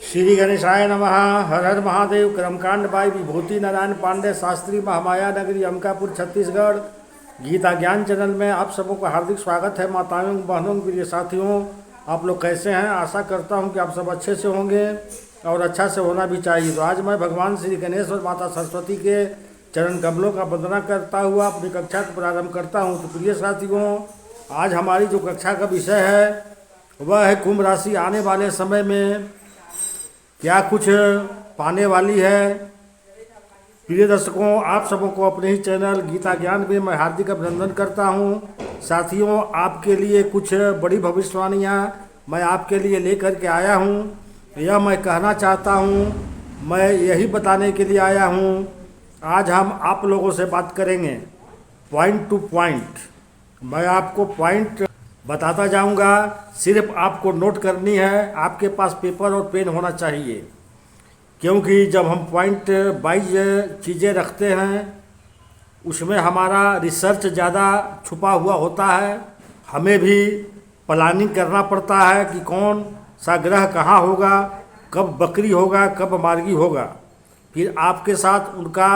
श्री गणेशाय नमः। हर हर महादेव। कर्मकांड बाई विभूति नारायण पांडे, शास्त्री, महामाया नगरी, अंबिकापुर, छत्तीसगढ़। गीता ज्ञान चैनल में आप सबों का हार्दिक स्वागत है। माताओं, बहनों, प्रिय साथियों, आप लोग कैसे हैं? आशा करता हूं कि आप सब अच्छे से होंगे और अच्छा से होना भी चाहिए। तो आज मैं भगवान श्री गणेश और माता सरस्वती के चरण कमलों का वंदना करता हुआ अपनी कक्षा को प्रारंभ करता हूँ। तो प्रिय साथियों, आज हमारी जो कक्षा का विषय है वह है कुंभ राशि आने वाले समय में क्या कुछ पाने वाली है। प्रिय दर्शकों, आप सबों को अपने ही चैनल गीता ज्ञान में मैं हार्दिक अभिनंदन करता हूं। साथियों, आपके लिए कुछ बड़ी भविष्यवाणियां मैं आपके लिए लेकर के आया हूं। यह मैं कहना चाहता हूं, मैं यही बताने के लिए आया हूं। आज हम आप लोगों से बात करेंगे पॉइंट टू पॉइंट। मैं आपको पॉइंट बताता जाऊंगा, सिर्फ आपको नोट करनी है। आपके पास पेपर और पेन होना चाहिए, क्योंकि जब हम पॉइंट वाइज चीज़ें रखते हैं उसमें हमारा रिसर्च ज़्यादा छुपा हुआ होता है। हमें भी प्लानिंग करना पड़ता है कि कौन सा ग्रह कहाँ होगा, कब बकरी होगा, कब मार्गी होगा। फिर आपके साथ उनका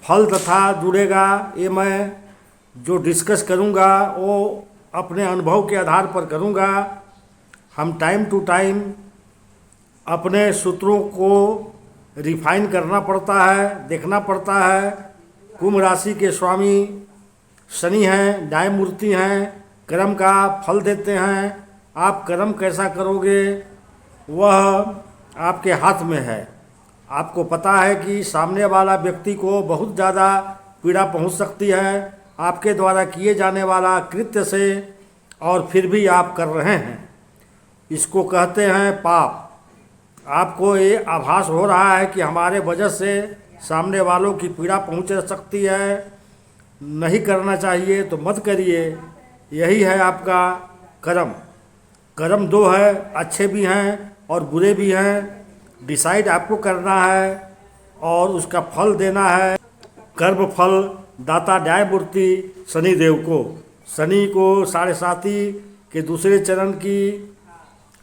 फल तथा जुड़ेगा। ये मैं जो डिस्कस करूंगा वो अपने अनुभव के आधार पर करूंगा। हम टाइम टू टाइम अपने सूत्रों को रिफाइन करना पड़ता है, देखना पड़ता है। कुंभ राशि के स्वामी शनि हैं, न्याय मूर्ति हैं, कर्म का फल देते हैं। आप कर्म कैसा करोगे वह आपके हाथ में है। आपको पता है कि सामने वाला व्यक्ति को बहुत ज़्यादा पीड़ा पहुंच सकती है आपके द्वारा किए जाने वाला कृत्य से, और फिर भी आप कर रहे हैं। इसको कहते हैं पाप। आपको ये आभास हो रहा है कि हमारे वजह से सामने वालों की पीड़ा पहुंच सकती है, नहीं करना चाहिए, तो मत करिए। यही है आपका कर्म। कर्म दो है, अच्छे भी हैं और बुरे भी हैं। डिसाइड आपको करना है और उसका फल देना है। कर्म फल दाता न्यायमूर्ति शनि देव को। शनि को 7.5 के दूसरे चरण की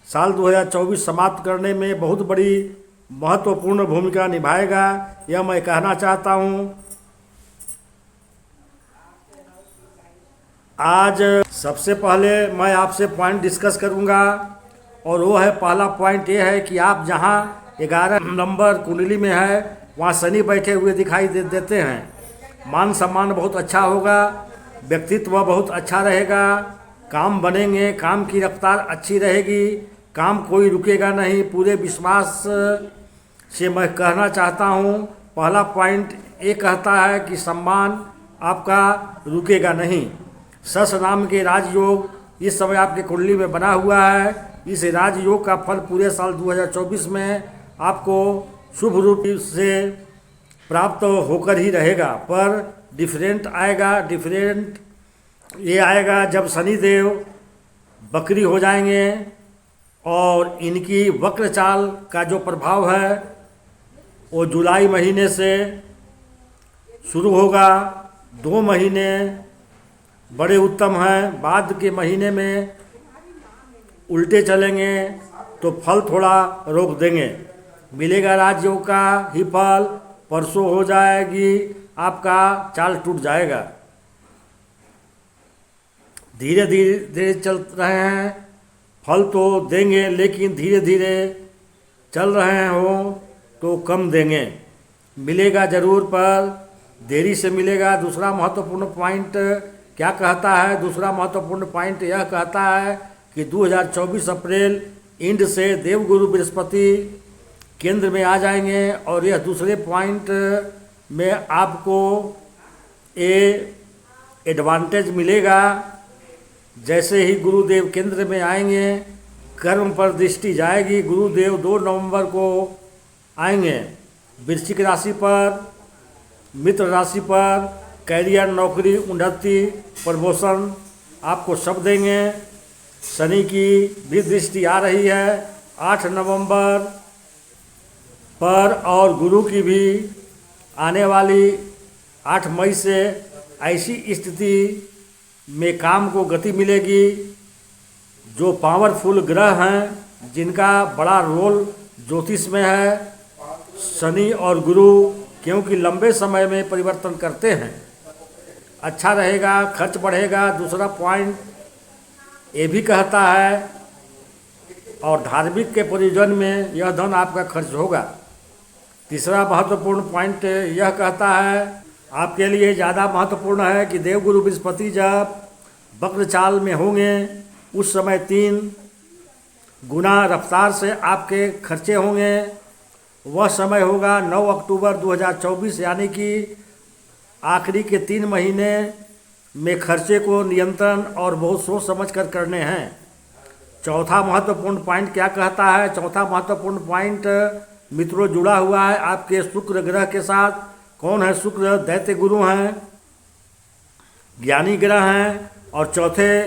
साल 2024 समाप्त करने में बहुत बड़ी महत्वपूर्ण भूमिका निभाएगा, यह मैं कहना चाहता हूं। आज सबसे पहले मैं आपसे पॉइंट डिस्कस करूंगा, और वो है, पहला पॉइंट ये है कि आप जहां 11 नंबर कुंडली में है वहां शनि बैठे हुए दिखाई देते हैं। मान सम्मान बहुत अच्छा होगा, व्यक्तित्व बहुत अच्छा रहेगा, काम बनेंगे, काम की रफ्तार अच्छी रहेगी, काम कोई रुकेगा नहीं। पूरे विश्वास से मैं कहना चाहता हूँ। पहला पॉइंट ये कहता है कि सम्मान आपका रुकेगा नहीं। सस नाम के राजयोग इस समय आपके कुंडली में बना हुआ है। इस राजयोग का फल पूरे साल 2024 में आपको शुभ रूप से प्राप्त होकर ही रहेगा, पर डिफरेंट आएगा। डिफरेंट ये आएगा जब शनिदेव बकरी हो जाएंगे और इनकी वक्र चाल का जो प्रभाव है वो जुलाई महीने से शुरू होगा। 2 महीने बड़े उत्तम हैं, बाद के महीने में उल्टे चलेंगे तो फल थोड़ा रोक देंगे। मिलेगा राजयोग का ही फल, परसों हो जाएगी आपका चाल टूट जाएगा। धीरे धीरे चल रहे हैं, फल तो देंगे, लेकिन धीरे धीरे चल रहे हो तो कम देंगे। मिलेगा ज़रूर, पर देरी से मिलेगा। दूसरा महत्वपूर्ण पॉइंट क्या कहता है? दूसरा महत्वपूर्ण पॉइंट यह कहता है कि 2024 अप्रैल इंड से देवगुरु बृहस्पति केंद्र में आ जाएंगे, और यह दूसरे पॉइंट में आपको एडवांटेज मिलेगा। जैसे ही गुरुदेव केंद्र में आएंगे, कर्म पर दृष्टि जाएगी। गुरुदेव 2 नवंबर को आएंगे वृश्चिक राशि पर, मित्र राशि पर। कैरियर, नौकरी, उन्नति, प्रमोशन आपको सब देंगे। शनि की भी दृष्टि आ रही है 8 नवंबर पर, और गुरु की भी आने वाली 8 मई से। ऐसी स्थिति में काम को गति मिलेगी। जो पावरफुल ग्रह हैं जिनका बड़ा रोल ज्योतिष में है, शनि और गुरु, क्योंकि लंबे समय में परिवर्तन करते हैं। अच्छा रहेगा, खर्च बढ़ेगा। दूसरा पॉइंट ये भी कहता है, और धार्मिक के प्रयोजन में यह धन आपका खर्च होगा। तीसरा महत्वपूर्ण पॉइंट यह कहता है, आपके लिए ज़्यादा महत्वपूर्ण है कि देवगुरु बृहस्पति जब वक्र चाल में होंगे उस समय 3 गुना रफ्तार से आपके खर्चे होंगे। वह समय होगा 9 अक्टूबर 2024, यानी कि आखिरी के 3 महीने में खर्चे को नियंत्रण और बहुत सोच समझ कर करने हैं। चौथा महत्वपूर्ण पॉइंट क्या कहता है? चौथा महत्वपूर्ण पॉइंट मित्रों जुड़ा हुआ है आपके शुक्र ग्रह के साथ। कौन है शुक्र? दैत्य गुरु हैं, ज्ञानी ग्रह हैं। और चौथे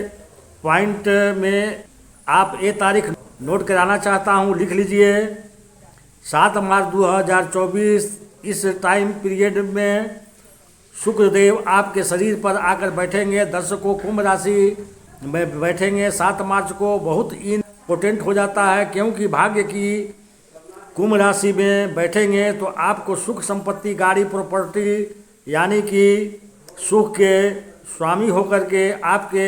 पॉइंट में आप ये तारीख नोट कराना चाहता हूँ, लिख लीजिए। 7 मार्च 2024 इस टाइम पीरियड में शुक्रदेव आपके शरीर पर आकर बैठेंगे। दर्शकों, कुंभ राशि में बैठेंगे 7 मार्च को। बहुत इम्पोर्टेंट हो जाता है, क्योंकि भाग्य की कुंभ राशि में बैठेंगे तो आपको सुख संपत्ति, गाड़ी, प्रॉपर्टी, यानी कि सुख के स्वामी होकर के आपके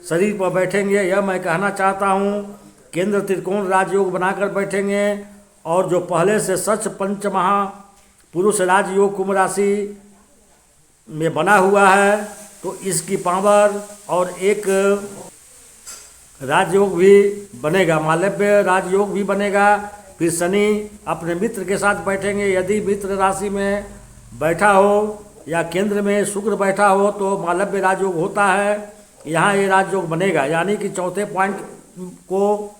शरीर पर बैठेंगे। यह मैं कहना चाहता हूँ। केंद्र त्रिकोण राजयोग बनाकर बैठेंगे, और जो पहले से सच पंचमहा पुरुष राजयोग कुंभ राशि में बना हुआ है, तो इसकी पावर और एक राजयोग भी बनेगा, मालव्य राजयोग भी बनेगा। फिर शनि अपने मित्र के साथ बैठेंगे। यदि मित्र राशि में बैठा हो या केंद्र में शुक्र बैठा हो तो मालव्य राजयोग होता है। यहाँ ये राजयोग बनेगा, यानी कि चौथे पॉइंट को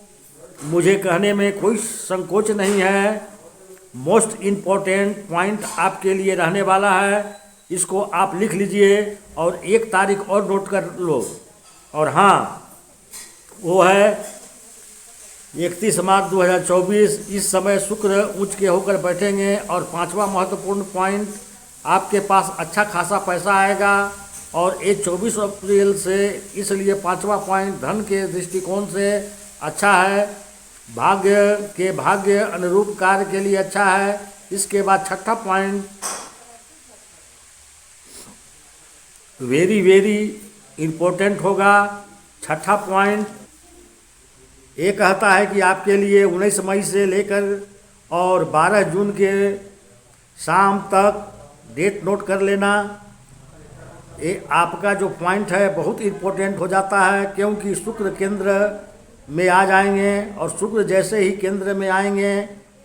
मुझे कहने में कोई संकोच नहीं है। मोस्ट इम्पोर्टेंट पॉइंट आपके लिए रहने वाला है। इसको आप लिख लीजिए और एक तारीख और नोट कर लो, और हाँ, वो है 31 मार्च 2024। इस समय शुक्र उच्च के होकर बैठेंगे। और पांचवा महत्वपूर्ण पॉइंट, आपके पास अच्छा खासा पैसा आएगा। और ये 24 अप्रैल से, इसलिए पांचवा पॉइंट धन के दृष्टिकोण से अच्छा है। भाग्य अनुरूप कार्य के लिए अच्छा है। इसके बाद छठा पॉइंट वेरी इम्पोर्टेंट होगा। छठा पॉइंट ये कहता है कि आपके लिए 19 मई से लेकर और 12 जून के शाम तक डेट नोट कर लेना। ये आपका जो पॉइंट है बहुत इम्पोर्टेंट हो जाता है, क्योंकि शुक्र केंद्र में आ जाएंगे। और शुक्र जैसे ही केंद्र में आएंगे,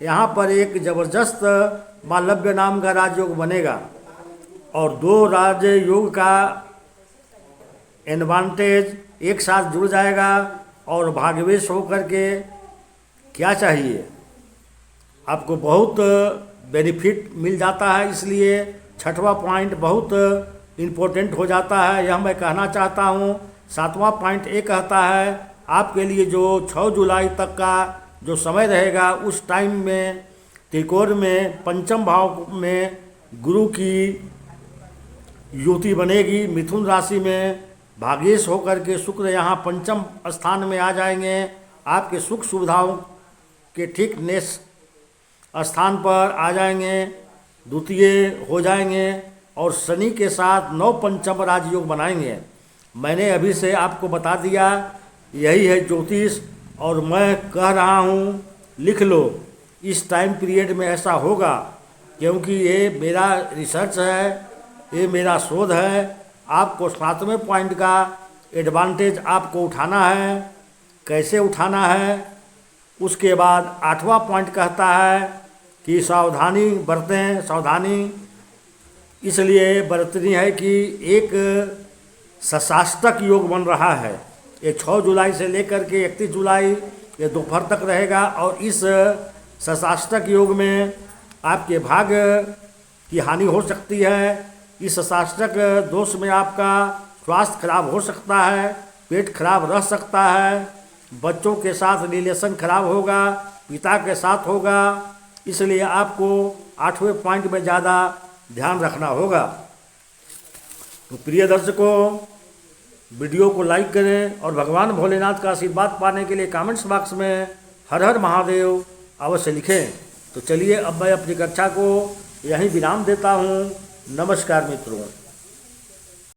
यहाँ पर एक ज़बरदस्त मालव्य नाम का राजयोग बनेगा, और 2 राजयोग का एडवांटेज एक साथ जुड़ जाएगा। और भाग्यवेश होकर के क्या चाहिए, आपको बहुत बेनिफिट मिल जाता है। इसलिए छठवां पॉइंट बहुत इम्पोर्टेंट हो जाता है, यह मैं कहना चाहता हूँ। 7वां पॉइंट ये कहता है, आपके लिए जो 6 जुलाई तक का जो समय रहेगा, उस टाइम में त्रिकोण में पंचम भाव में गुरु की युति बनेगी। मिथुन राशि में भाग्येश होकर के शुक्र यहाँ पंचम स्थान में आ जाएंगे। आपके सुख सुविधाओं के ठीक नेक्स्ट स्थान पर आ जाएंगे, द्वितीय हो जाएंगे। और शनि के साथ 9 पंचम राजयोग बनाएंगे। मैंने अभी से आपको बता दिया, यही है ज्योतिष। और मैं कह रहा हूँ, लिख लो, इस टाइम पीरियड में ऐसा होगा, क्योंकि ये मेरा रिसर्च है, ये मेरा शोध है। आपको 7वें पॉइंट का एडवांटेज आपको उठाना है। कैसे उठाना है? उसके बाद 8वां पॉइंट कहता है कि सावधानी बरतें। सावधानी इसलिए बरतनी है कि एक सशाष्टक योग बन रहा है। ये 6 जुलाई से लेकर के 31 जुलाई ये दोपहर तक रहेगा। और इस सशाष्टक योग में आपके भाग्य की हानि हो सकती है। इस सशाष्टक दोष में आपका स्वास्थ्य खराब हो सकता है, पेट खराब रह सकता है, बच्चों के साथ रिलेशन खराब होगा, पिता के साथ होगा। इसलिए आपको 8वें पॉइंट में ज़्यादा ध्यान रखना होगा। तो प्रिय दर्शकों, वीडियो को लाइक करें और भगवान भोलेनाथ का आशीर्वाद पाने के लिए कमेंट्स बॉक्स में हर हर महादेव अवश्य लिखें। तो चलिए अब मैं अपनी कक्षा को यहीं विराम देता हूँ। नमस्कार मित्रों।